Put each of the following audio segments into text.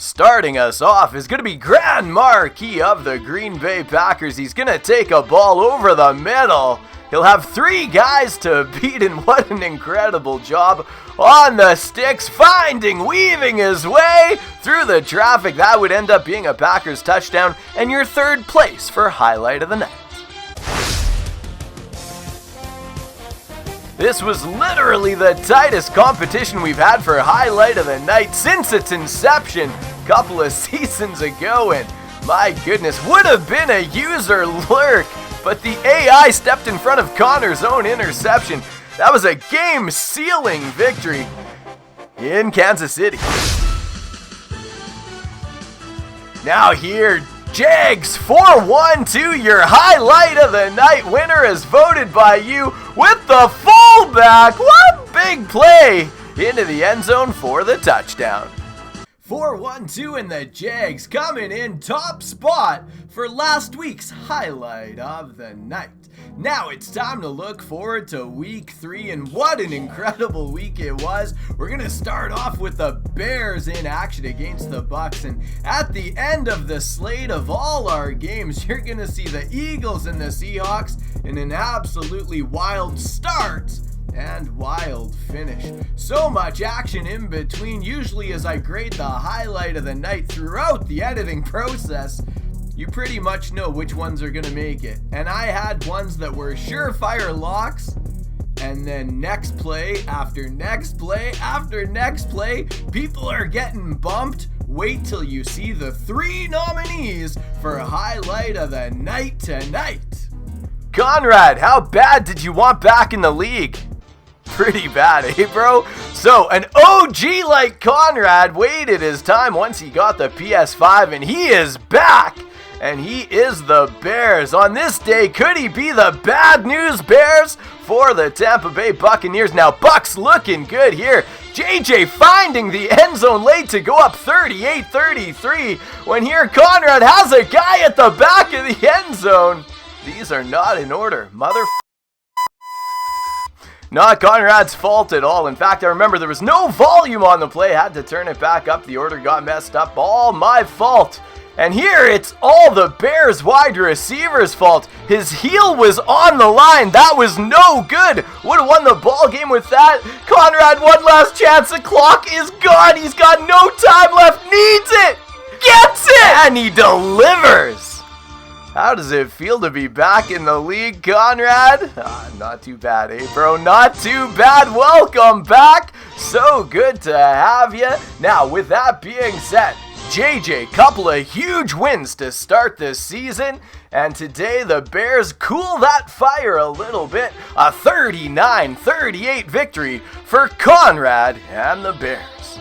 Starting us off is going to be Grand Marquis of the Green Bay Packers. He's going to take a ball over the middle. He'll have 3 guys to beat, and what an incredible job on the sticks, weaving his way through the traffic. That would end up being a Packers touchdown and your 3rd place for highlight of the night. This was literally the tightest competition we've had for highlight of the night since its inception a couple of seasons ago, and my goodness, would have been a user lurk, but the AI stepped in front of Connor's own interception. That was a game-sealing victory in Kansas City. Now here, Jags 4-1-2, your highlight of the night winner is voted by you with the fullback. What big play into the end zone for the touchdown. 4-1-2 and the Jags coming in top spot for last week's highlight of the night. Now it's time to look forward to week 3, and what an incredible week it was. We're going to start off with the Bears in action against the Bucks, and at the end of the slate of all our games, you're going to see the Eagles and the Seahawks in an absolutely wild start and wild finish. So much action in between. Usually as I grade the highlight of the night throughout the editing process, you pretty much know which ones are going to make it. And I had ones that were surefire locks, and then next play after next play after next play, people are getting bumped. Wait till you see the 3 nominees for highlight of the night tonight. Conrad, how bad did you want back in the league? Pretty bad, eh, bro? So, an OG like Conrad waited his time once he got the PS5, and he is back, and he is the Bears. On this day, could he be the bad news Bears for the Tampa Bay Buccaneers? Now, Bucks looking good here. JJ finding the end zone late to go up 38-33, when here Conrad has a guy at the back of the end zone. These are not in order, Not Conrad's fault at all. In fact, I remember there was no volume on the play. Had to turn it back up. The order got messed up. All my fault. And here it's all the Bears wide receiver's fault. His heel was on the line. That was no good. Would have won the ball game with that. Conrad, one last chance. The clock is gone. He's got no time left. Needs it. Gets it. And he delivers. How does it feel to be back in the league, Conrad? Not too bad, eh, bro? Not too bad. Welcome back. So good to have you. Now, with that being said, JJ, couple of huge wins to start this season. And today, the Bears cool that fire a little bit. A 39-38 victory for Conrad and the Bears.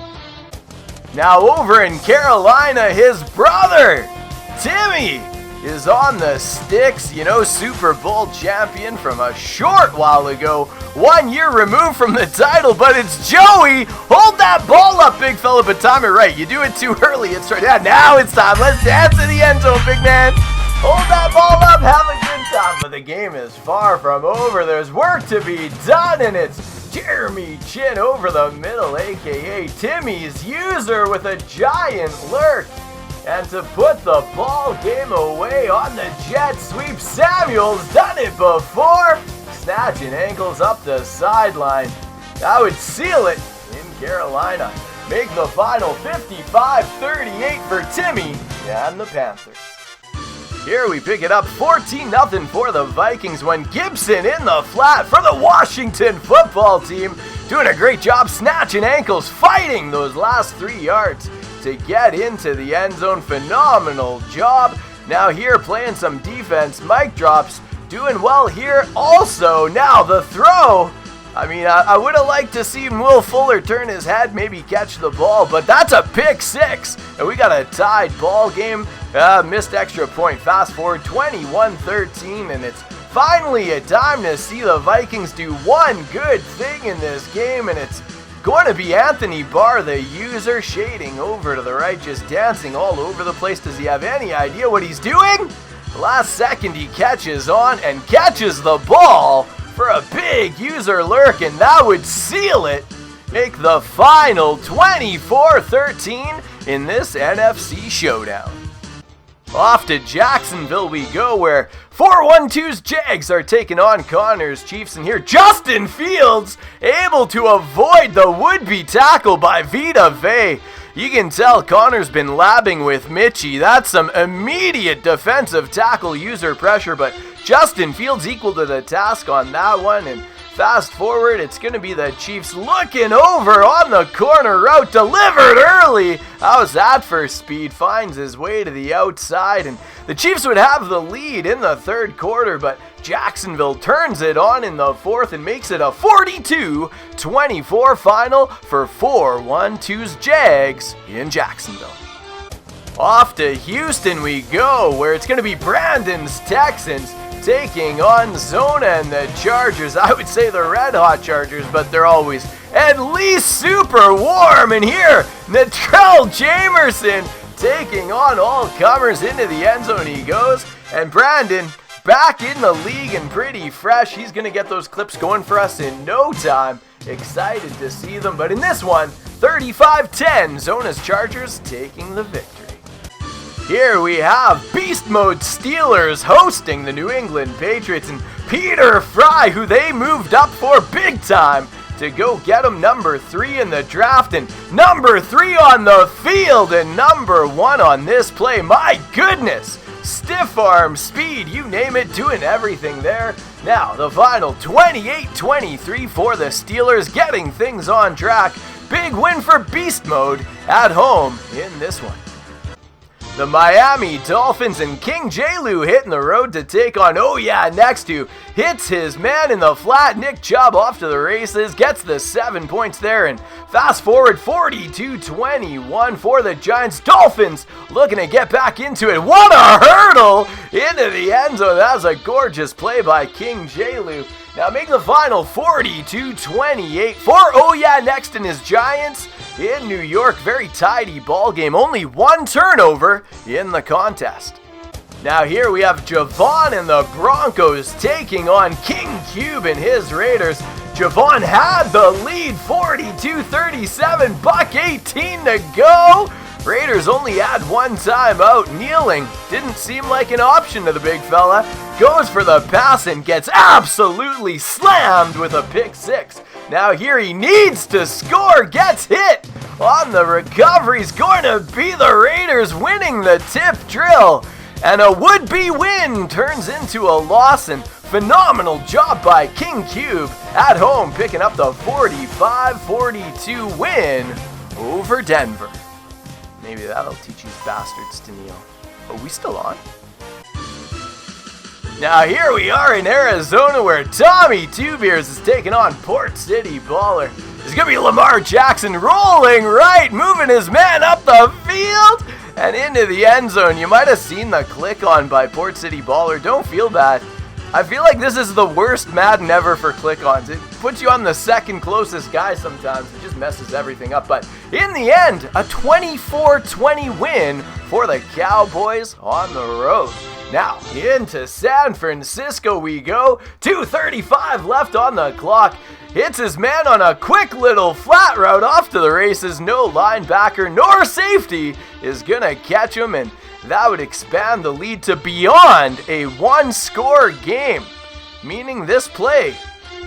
Now, over in Carolina, his brother, Timmy, is on the sticks, Super Bowl champion from a short while ago, 1 year removed from the title, but it's Joey. Hold that ball up, big fella, but time it right. You do it too early, it's right. Yeah, now it's time. Let's dance in the end zone, big man. Hold that ball up, have a good time. But the game is far from over. There's work to be done, and it's Jeremy Chin over the middle, aka Timmy's user with a giant lurk. And to put the ball game away on the jet sweep, Samuel's done it before. Snatching ankles up the sideline. That would seal it in Carolina. Make the final 55-38 for Timmy and the Panthers. Here we pick it up 14-0 for the Vikings when Gibson in the flat for the Washington football team. Doing a great job snatching ankles, fighting those last 3 yards to get into the end zone. Phenomenal job. Now here playing some defense, Mike drops, doing well here also. Now the throw. I would have liked to see Will Fuller turn his head, maybe catch the ball, but that's a pick 6. And we got a tied ball game. Missed extra point. Fast forward 21-13, and it's finally a time to see the Vikings do one good thing in this game, and it's going to be Anthony Barr, the user, shading over to the right, just dancing all over the place. Does he have any idea what he's doing? Last second he catches on and catches the ball for a big user lurk, and that would seal it. Make the final 24-13 in this NFC showdown. Off to Jacksonville we go, where 4-1-2's Jags are taking on Connor's Chiefs, and here Justin Fields able to avoid the would-be tackle by Vita Vea. You can tell Connor's been labbing with Mitchie. That's some immediate defensive tackle user pressure, but Justin Fields equal to the task on that one. And fast forward, it's going to be the Chiefs looking over on the corner route, delivered early. How's that for speed? Finds his way to the outside, and the Chiefs would have the lead in the third quarter, but Jacksonville turns it on in the fourth and makes it a 42-24 final for 4-1-2's Jags in Jacksonville. Off to Houston we go, where it's going to be Brandon's Texans taking on Zona and the Chargers. I would say the red hot Chargers, but they're always at least super warm. And here, Natrell Jamerson taking on all comers into the end zone he goes. And Brandon back in the league and pretty fresh. He's going to get those clips going for us in no time. Excited to see them. But in this one, 35-10, Zona's Chargers taking the victory. Here we have Beast Mode Steelers hosting the New England Patriots, and Peter Fry, who they moved up for big time to go get him number 3 in the draft, and number 3 on the field, and number 1 on this play. My goodness! Stiff arm, speed, you name it, doing everything there. Now, the final 28-23 for the Steelers, getting things on track. Big win for Beast Mode at home in this one. The Miami Dolphins and King J-Lou hitting the road to take on, Next to hits his man in the flat. Nick Chubb off to the races, gets the 7 points there, and fast forward 42-21 for the Giants. Dolphins looking to get back into it. What a hurdle into the end zone. That was a gorgeous play by King J-Lou. Now make the final 42-28 for Next and his Giants in New York. Very tidy ball game. Only one turnover in the contest. Now here we have Javon and the Broncos taking on King Cube and his Raiders. Javon had the lead, 42-37, buck 18 to go. Raiders only had one timeout. Kneeling didn't seem like an option to the big fella. Goes for the pass and gets absolutely slammed with a pick 6. Now here he needs to score, gets hit on the recovery. He's going to be the Raiders winning the tip drill. And a would-be win turns into a loss, and phenomenal job by King Cube at home, picking up the 45-42 win over Denver. Maybe that'll teach these bastards to kneel. Are we still on? Now here we are in Arizona, where Tommy Two Beers is taking on Port City Baller. It's going to be Lamar Jackson rolling right, moving his man up the field and into the end zone. You might have seen the click on by Port City Baller. Don't feel bad. I feel like this is the worst Madden ever for click-ons. It puts you on the second closest guy sometimes. It just messes everything up. But in the end, a 24-20 win for the Cowboys on the road. Now, into San Francisco we go. 2:35 left on the clock. Hits his man on a quick little flat route off to the races. No linebacker nor safety is going to catch him, and that would expand the lead to beyond a one-score game, meaning this play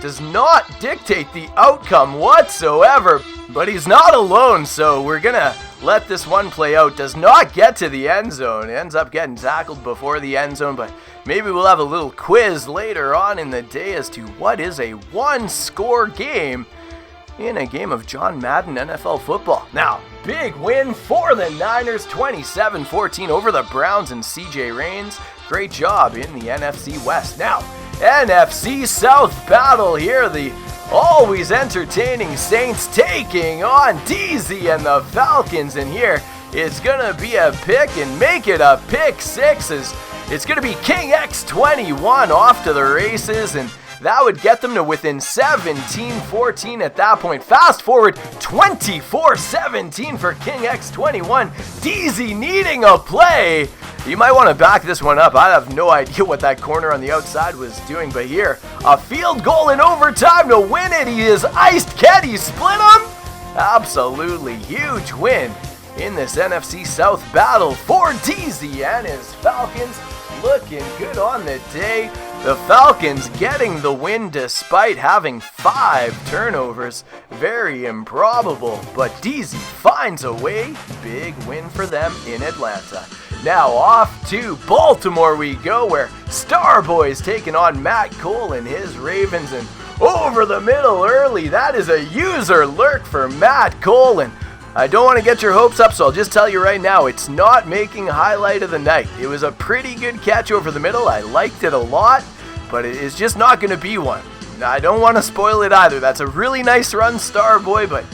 does not dictate the outcome whatsoever. But he's not alone, so we're going to let this one play out. Does not get to the end zone. Ends up getting tackled before the end zone, but maybe we'll have a little quiz later on in the day as to what is a one-score game in a game of John Madden NFL football. Now, big win for the Niners, 27-14 over the Browns and CJ Reigns. Great job in the NFC West. Now, NFC South battle here. The always entertaining Saints taking on DZ and the Falcons. And here, it's going to be a pick and make it a pick 6. It's going to be King X21 off to the races, and that would get them to within 17-14 at that point. Fast forward 24-17 for King X21. DZ needing a play. You might want to back this one up. I have no idea what that corner on the outside was doing, but here, a field goal in overtime to win it. He is iced. Can he split him? Absolutely huge win in this NFC South battle for DZ and his Falcons. Looking good on the day. The Falcons getting the win despite having 5 turnovers. Very improbable, but DZ finds a way. Big win for them in Atlanta. Now off to Baltimore we go, where Starboy's taking on Matt Cole and his Ravens, and over the middle early. That is a user lurk for Matt Cole, and I don't want to get your hopes up, so I'll just tell you right now, it's not making highlight of the night. It was a pretty good catch over the middle. I liked it a lot, but it is just not going to be one. I don't want to spoil it either. That's a really nice run, Starboy, but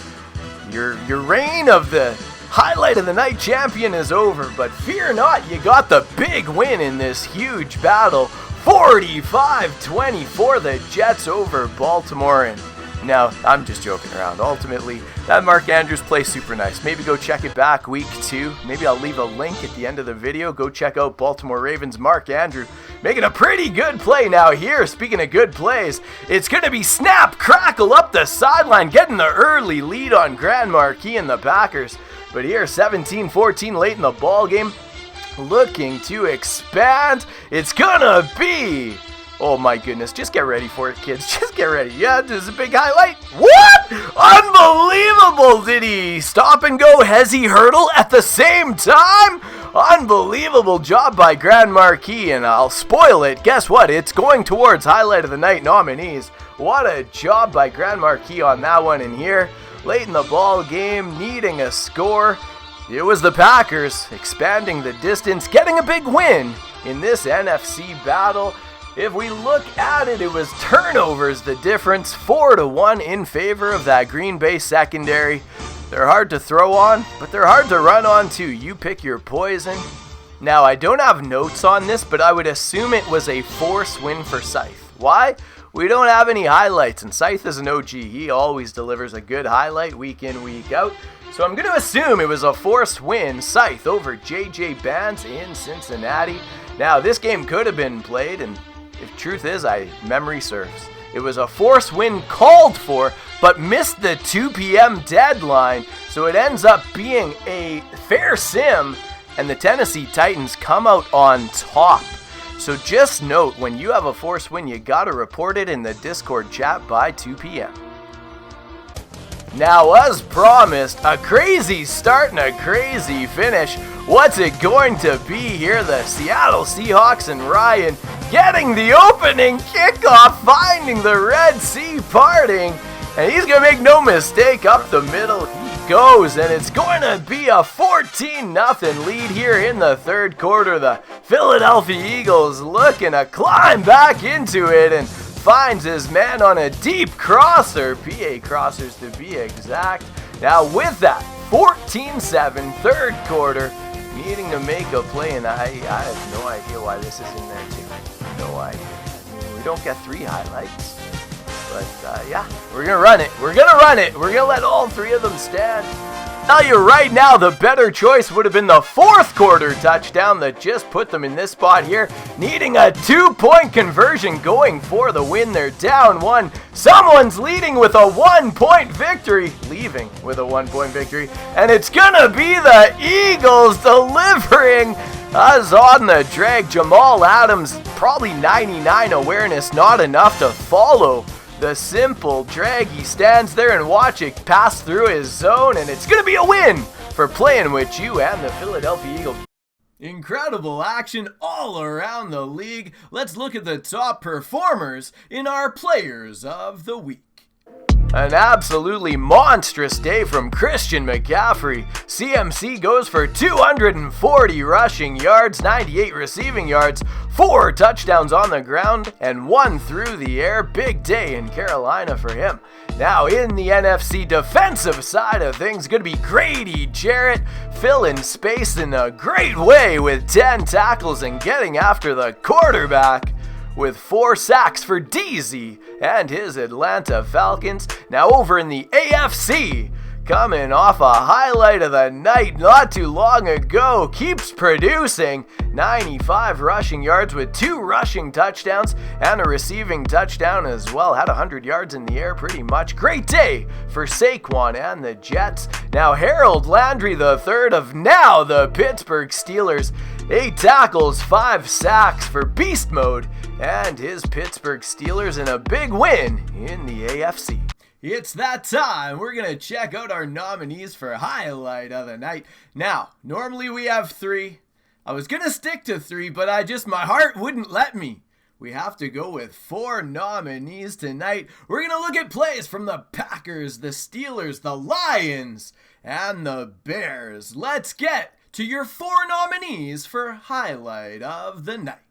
your reign of the highlight of the night champion is over. But fear not, you got the big win in this huge battle. 45-24, the Jets over Baltimore. And now, I'm just joking around. Ultimately, that Mark Andrews play super nice. Maybe go check it back week 2. Maybe I'll leave a link at the end of the video. Go check out Baltimore Ravens Mark Andrews making a pretty good play. Now here, speaking of good plays, it's going to be snap, crackle up the sideline, getting the early lead on Grand Marquis and the Packers. But here, 17-14 late in the ball game, looking to expand. It's gonna be, oh my goodness, just get ready for it, kids. Just get ready. Yeah, this is a big highlight. What? Unbelievable. Did he stop and go hezzy hurdle at the same time? Unbelievable job by Grand Marquis, and I'll spoil it. Guess what? It's going towards highlight of the night nominees. What a job by Grand Marquis on that one. And here, late in the ball game, needing a score, it was the Packers expanding the distance, getting a big win in this NFC battle. If we look at it, it was turnovers the difference, 4-1 in favor of that Green Bay secondary. They're hard to throw on, but they're hard to run on too. You pick your poison. Now, I don't have notes on this, but I would assume it was a force win for Scythe. Why? We don't have any highlights, and Scythe is an OG. He always delivers a good highlight week in, week out. So I'm going to assume it was a forced win, Scythe over JJ Bands in Cincinnati. Now, this game could have been played, and if truth is, memory serves. It was a forced win called for, but missed the 2 p.m. deadline, so it ends up being a fair sim, and the Tennessee Titans come out on top. So just note, when you have a forced win, you gotta report it in the Discord chat by 2 p.m. Now, as promised, a crazy start and a crazy finish. What's it going to be here? The Seattle Seahawks and Ryan getting the opening kickoff, finding the Red Sea parting, and he's going to make no mistake. Up the middle he goes, and it's going to be a 14-0 lead here in the third quarter. The Philadelphia Eagles looking to climb back into it, and finds his man on a deep crosser, PA crossers to be exact. Now with that, 14-7, third quarter, needing to make a play, and I have no idea why this is in there too. No idea. We don't get 3 highlights, but yeah, we're gonna run it. We're gonna let all 3 of them stand. Tell you right now, the better choice would have been the fourth quarter touchdown that just put them in this spot here, needing a 2-point conversion, going for the win. They're down 1. Someone's leading with a 1-point victory, leaving with a 1-point victory, and it's gonna be the Eagles delivering us on the drag. Jamal Adams, probably 99 awareness, not enough to follow the simple drag. He stands there and watch it pass through his zone, and it's going to be a win for playing with you and the Philadelphia Eagles. Incredible action all around the league. Let's look at the top performers in our Players of the Week. An absolutely monstrous day from Christian McCaffrey. CMC goes for 240 rushing yards, 98 receiving yards, 4 touchdowns on the ground, and 1 through the air. Big day in Carolina for him. Now in the NFC defensive side of things, going to be Grady Jarrett filling space in a great way with 10 tackles and getting after the quarterback with 4 sacks for DZ and his Atlanta Falcons. Now over in the AFC, coming off a highlight of the night not too long ago, keeps producing 95 rushing yards with 2 rushing touchdowns and a receiving touchdown as well. Had 100 yards in the air pretty much. Great day for Saquon and the Jets. Now Harold Landry III of now the Pittsburgh Steelers. 8 tackles, 5 sacks for beast mode and his Pittsburgh Steelers in a big win in the AFC. It's that time. We're going to check out our nominees for highlight of the night. Now, normally we have 3. I was going to stick to 3, but my heart wouldn't let me. We have to go with 4 nominees tonight. We're going to look at plays from the Packers, the Steelers, the Lions, and the Bears. Let's get to your 4 nominees for highlight of the night.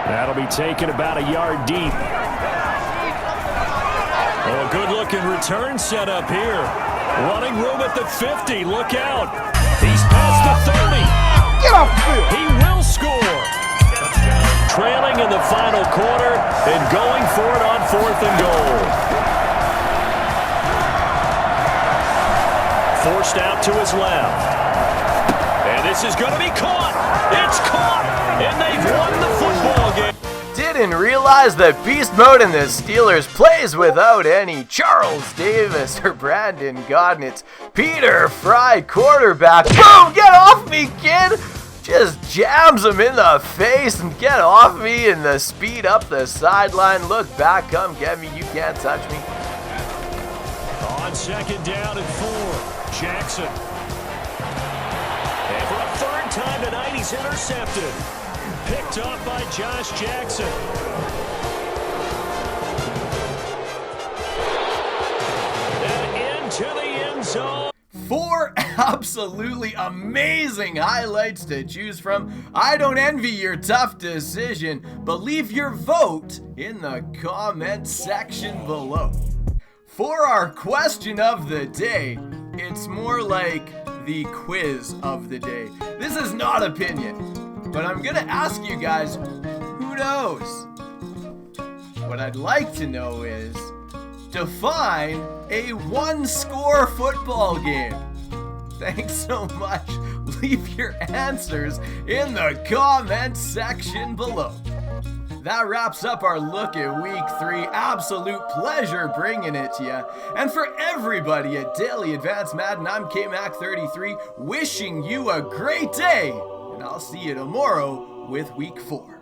That'll be taken about a yard deep. Oh, a good-looking return set up here. Running room at the 50. Look out. He's past the 30. Get off the field. He will score. Trailing in the final quarter and going for it on 4th and goal. Forced out to his left. And this is going to be caught. It's caught. And they've won the football game. Didn't realize that beast mode in the Steelers plays without any Charles Davis or Brandon Godden. It's Peter Fry, quarterback. Boom! Get off me, kid! Just jams him in the face and get off me in the speed up the sideline. Look back, come get me. You can't touch me. On 2nd down and 4, Jackson. And for a 3rd time tonight, he's intercepted. Picked up by Josh Jackson. And into the end zone. 4 absolutely amazing highlights to choose from. I don't envy your tough decision, but leave your vote in the comment section below. For our question of the day, it's more like the quiz of the day. This is not opinion. But I'm going to ask you guys, who knows? What I'd like to know is, define a 1-score football game. Thanks so much. Leave your answers in the comment section below. That wraps up our look at week 3. Absolute pleasure bringing it to you. And for everybody at Daily Advance Madden, I'm KMac33, wishing you a great day. And I'll see you tomorrow with week 4.